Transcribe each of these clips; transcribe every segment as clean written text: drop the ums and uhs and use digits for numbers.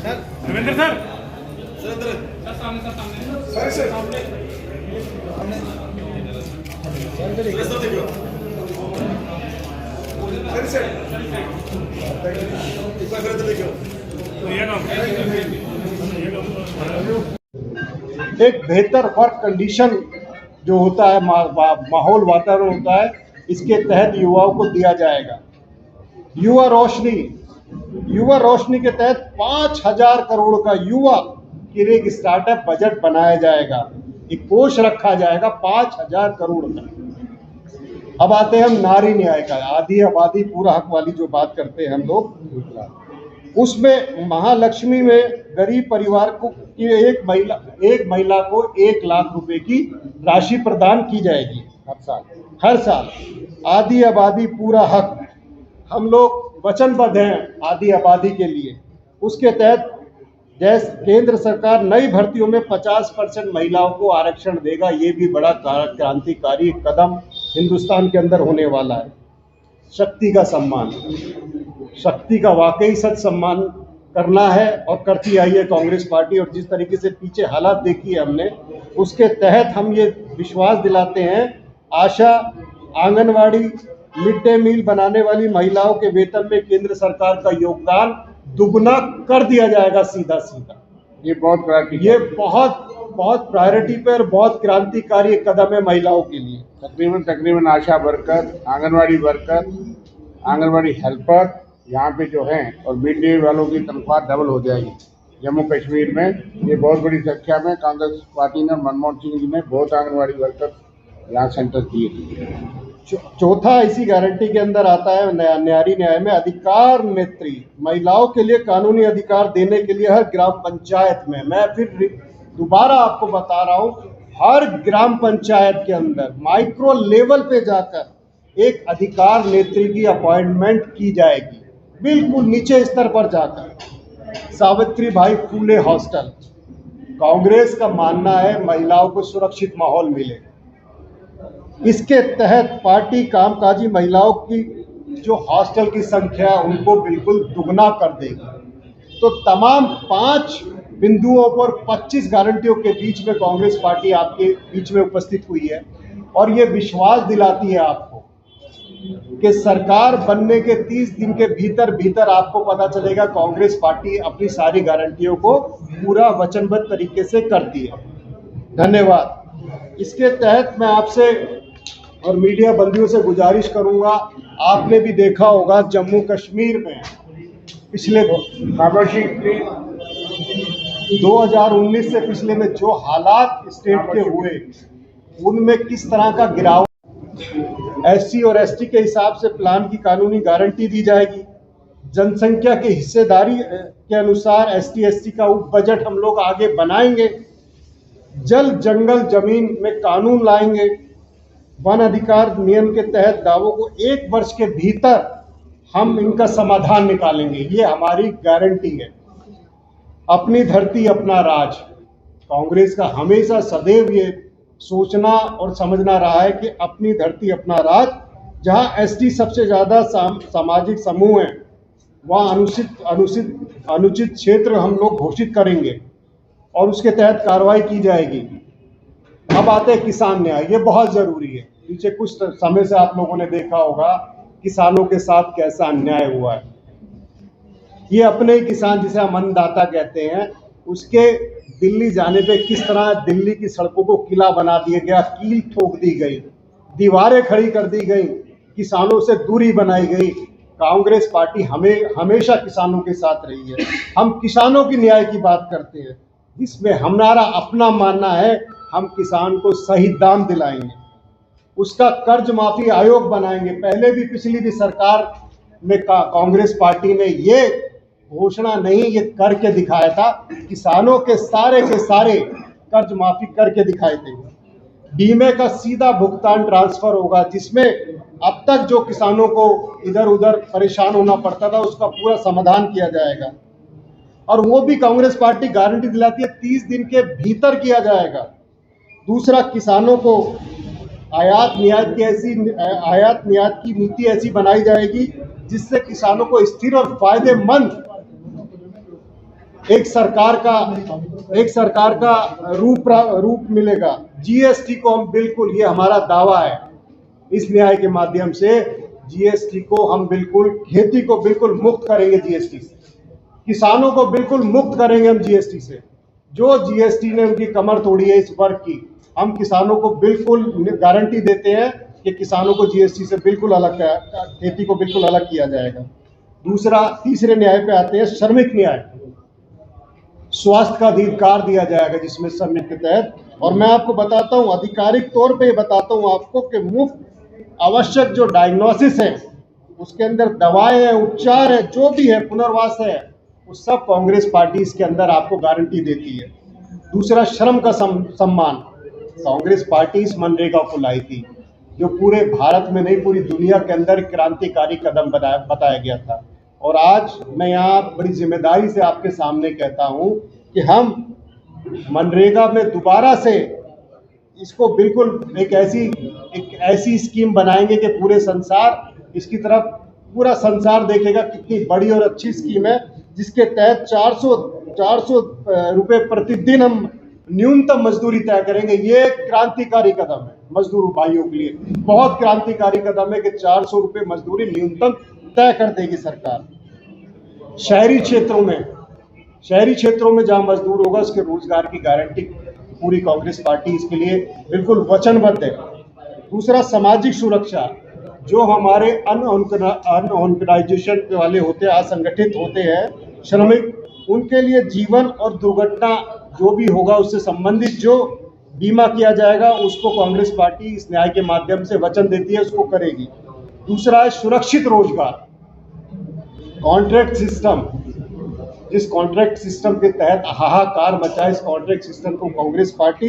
Ravindra sir एक बेहतर work condition जो होता है, माहौल वातावरण होता है, इसके तहत युवाओं को दिया जाएगा। युवा रोशनी के तहत 5,000 करोड़ का युवा के लिए एक स्टार्टअप बजट बनाया जाएगा, एक कोष रखा जाएगा 5,000 करोड़ का। अब आते हैं हम नारी न्याय का, आधी आबादी पूरा हक वाली जो बात करते हैं हम लोग, उसमें महालक्ष्मी में गरीब परिवार को की एक महिला को 1 लाख रुपए की राशि प्रदान की जाएगी हर साल। आधी आबादी पूरा हक, हम लोग वचनबद्ध हैं आधी आबादी के लिए। उसके तहत जैसे केंद्र सरकार नई भर्तियों में 50% महिलाओं को आरक्षण देगा, ये भी बड़ा क्रांतिकारी कदम हिंदुस्तान के अंदर होने वाला है। शक्ति का सम्मान, शक्ति का वाकई सच सम्मान करना है और करती आई है कांग्रेस पार्टी। और जिस तरीके से पीछे हालात देखी है हमने, उसके तहत हम ये विश्वास दिलाते हैं, आशा, आंगनवाड़ी, मिड डे मील बनाने वाली महिलाओं के वेतन में केंद्र सरकार का योगदान दुगना कर दिया जाएगा सीधा सीधा। ये बहुत प्रायोरिटी पर बहुत क्रांतिकारी कदम है महिलाओं के लिए। तकरीबन ASHA worker, anganwadi worker, anganwadi helper यहाँ पे जो हैं, और मिड डे वालों की तनख्वाह डबल हो जाएगी जम्मू कश्मीर में। ये बहुत बड़ी संख्या में कांग्रेस पार्टी ने, मनमोहन सिंह जी ने बहुत आंगनवाड़ी वर्कर यहाँ सेंटर दिए। चौथा इसी गारंटी के अंदर आता है नारी न्याय में अधिकार नेत्री, महिलाओं के लिए कानूनी अधिकार देने के लिए हर ग्राम पंचायत में, मैं फिर दोबारा आपको बता रहा हूँ, हर ग्राम पंचायत के अंदर माइक्रो लेवल पे जाकर एक अधिकार नेत्री की अपॉइंटमेंट की जाएगी, बिल्कुल नीचे स्तर पर जाकर। Savitri by Phule hostel, Congress का मानना है महिलाओं को सुरक्षित माहौल मिले। इसके तहत पार्टी कामकाजी महिलाओं की जो हॉस्टल की संख्या है उनको बिल्कुल दुगना कर देगी। तो तमाम 5 बिंदुओं पर 25 गारंटियों के बीच में कांग्रेस पार्टी आपके बीच में उपस्थित हुई है और ये विश्वास दिलाती है आपको कि सरकार बनने के 30 दिन के भीतर आपको पता चलेगा कांग्रेस पार्टी अपनी सारी गारंटियों को पूरा वचनबद्ध तरीके से करती है। धन्यवाद। इसके तहत मैं आपसे और मीडिया बंदियों से गुजारिश करूंगा, आपने भी देखा होगा जम्मू कश्मीर में पिछले 2019 से पिछले में जो हालात स्टेट के हुए, उनमें किस तरह का गिरावट। एससी और एसटी के हिसाब से प्लान की कानूनी गारंटी दी जाएगी। जनसंख्या की हिस्सेदारी के अनुसार एसटी एससी का उप बजट हम लोग आगे बनाएंगे। जल जंगल जमीन में कानून लाएंगे। वन अधिकार नियम के तहत दावों को 1 वर्ष के भीतर हम इनका समाधान निकालेंगे, ये हमारी गारंटी है। अपनी धरती अपना राज, कांग्रेस का हमेशा सदैव ये सोचना और समझना रहा है कि अपनी धरती अपना राज, जहां एसटी सबसे ज्यादा सामाजिक समूह है, वहां अनुचित क्षेत्र हम लोग घोषित करेंगे और उसके तहत कार्रवाई की जाएगी। अब आते हैं किसान न्याय, ये बहुत जरूरी है। पीछे कुछ समय से आप लोगों ने देखा होगा किसानों के साथ कैसा अन्याय हुआ है। ये अपने ही किसान, जिसे हम अन्नदाता कहते हैं, उसके दिल्ली जाने पे किस तरह दिल्ली की सड़कों को किला बना दिया गया, कील ठोक दी गई, दीवारें खड़ी कर दी गई, किसानों से दूरी बनाई गई। कांग्रेस पार्टी हमेशा किसानों के साथ रही है। हम किसानों की न्याय की बात करते हैं, इसमें हमारा अपना मानना है, हम किसान को सही दाम दिलाएंगे, उसका कर्ज माफी आयोग बनाएंगे। पहले भी पिछली भी सरकार में कांग्रेस पार्टी ने ये घोषणा नहीं, ये करके दिखाया था, किसानों के सारे कर्ज माफी करके दिखाए थे। बीमे का सीधा भुगतान ट्रांसफर होगा, जिसमें अब तक जो किसानों को इधर उधर परेशान होना पड़ता था उसका पूरा समाधान किया जाएगा। और वो भी कांग्रेस पार्टी गारंटी दिलाती है 30 दिन के भीतर किया जाएगा। दूसरा, किसानों को आयात निर्यात की नीति ऐसी बनाई जाएगी जिससे किसानों को स्थिर और फायदेमंद एक सरकार का रूप मिलेगा। जीएसटी को हम बिल्कुल, ये हमारा दावा है, इस न्याय के माध्यम से जीएसटी को हम बिल्कुल, खेती को बिल्कुल मुक्त करेंगे जीएसटी से, किसानों को बिल्कुल मुक्त करेंगे हम जीएसटी से। जो जीएसटी ने उनकी कमर तोड़ी है इस वर्ग की, हम किसानों को बिल्कुल गारंटी देते हैं कि किसानों को जीएसटी से बिल्कुल अलग, खेती को बिल्कुल अलग किया जाएगा। तीसरे न्याय पे आते हैं, श्रमिक न्याय। स्वास्थ्य का अधिकार दिया जाएगा जिसमें श्रमिक के तहत, और मैं आपको बताता हूं, आधिकारिक तौर पे बताता हूं आपको कि मुफ्त आवश्यक जो डायग्नोसिस है, उसके अंदर दवाएं हैं, उपचार है, जो भी है, पुनर्वास है, वो सब कांग्रेस पार्टी इसके अंदर आपको गारंटी देती है। दूसरा, श्रम का सम्मान। कांग्रेस पार्टी इस मनरेगा को लाई थी, जो पूरे भारत में नहीं, पूरी दुनिया के अंदर क्रांतिकारी कदम बताया गया था। और आज मैं यहाँ बड़ी जिम्मेदारी से आपके सामने कहता हूँ कि हम मनरेगा में दोबारा से इसको बिल्कुल एक ऐसी स्कीम बनाएंगे कि पूरे संसार इसकी तरफ, पूरा संसार देखेगा कितनी बड़ी और अच्छी स्कीम है, जिसके तहत 400 रुपये प्रतिदिन हम न्यूनतम मजदूरी तय करेंगे। ये क्रांतिकारी कदम है मजदूर भाइयों के लिए, बहुत क्रांतिकारी कदम है कि 400 रुपये मजदूरी न्यूनतम तय कर देगी सरकार। शहरी क्षेत्रों में जहां मजदूर होगा उसके रोजगार की गारंटी पूरी कांग्रेस पार्टी इसके लिए बिल्कुल वचनबद्ध है। दूसरा, सामाजिक सुरक्षा। जो हमारे अनऑर्गेनाइजेशन वाले होते हैं, असंगठित होते हैं श्रमिक, उनके लिए जीवन और दुर्घटना जो भी होगा उससे संबंधित जो बीमा किया जाएगा, उसको कांग्रेस पार्टी इस न्याय के माध्यम से वचन देती है, उसको करेगी। दूसरा है सुरक्षित रोजगार। कॉन्ट्रैक्ट सिस्टम, जिस कॉन्ट्रैक्ट सिस्टम के तहत हाहाकार मचा, इस कॉन्ट्रैक्ट सिस्टम को कांग्रेस पार्टी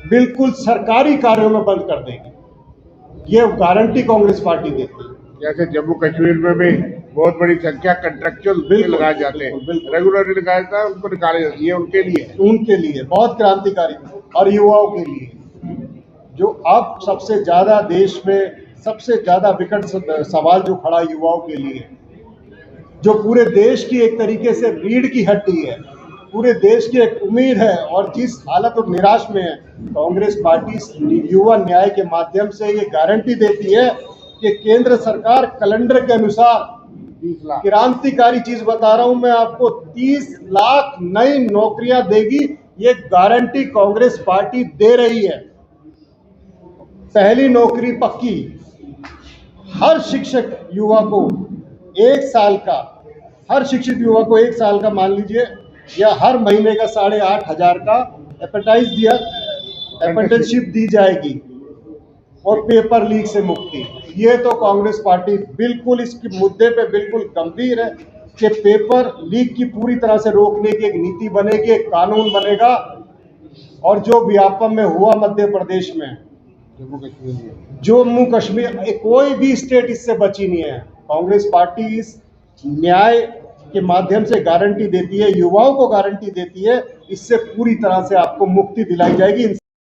बिल्कुल सरकारी कार्यों में बंद कर देगी। ये गारंटी कांग्रेस पार्टी देती है। जैसे जम्मू कश्मीर में भी बहुत बड़ी संख्या कंट्रेक्चुअल लगाए जाते हैं, रेगुलरली लगाया जाता है, उनको निकाले जाते हैं, ये उनके लिए बहुत क्रांतिकारी, और युवाओं के लिए, जो अब सबसे ज्यादा देश में सबसे ज्यादा विकट सवाल जो खड़ा युवाओं के लिए, जो पूरे देश की एक तरीके से रीढ़ की हड्डी है, पूरे देश की एक उम्मीद है, और जिस हालत और निराश में है, कांग्रेस पार्टी युवा न्याय के माध्यम से ये गारंटी देती है कि केंद्र सरकार कैलेंडर के अनुसार क्रांतिकारी चीज बता रहा हूं मैं आपको, 30 लाख नई नौकरियां देगी। ये गारंटी कांग्रेस पार्टी दे रही है। पहली नौकरी पक्की, हर शिक्षक युवा को 1 साल का, हर शिक्षित युवा को 1 साल का मान लीजिए, या हर महीने का 8,500 का अप्रेंटिसशिप दी जाएगी, और पेपर लीक से मुक्ति। ये तो कांग्रेस पार्टी बिल्कुल इसके मुद्दे पे बिल्कुल गंभीर है कि पेपर लीक की पूरी तरह से रोकने की एक नीति बनेगी, एक कानून बनेगा। और जो व्यापम में हुआ मध्य प्रदेश में, जम्मू कश्मीर, कोई भी स्टेट इससे बची नहीं है। कांग्रेस पार्टी इस न्याय के माध्यम से गारंटी देती है, युवाओं को गारंटी देती है, इससे पूरी तरह से आपको मुक्ति दिलाई जाएगी।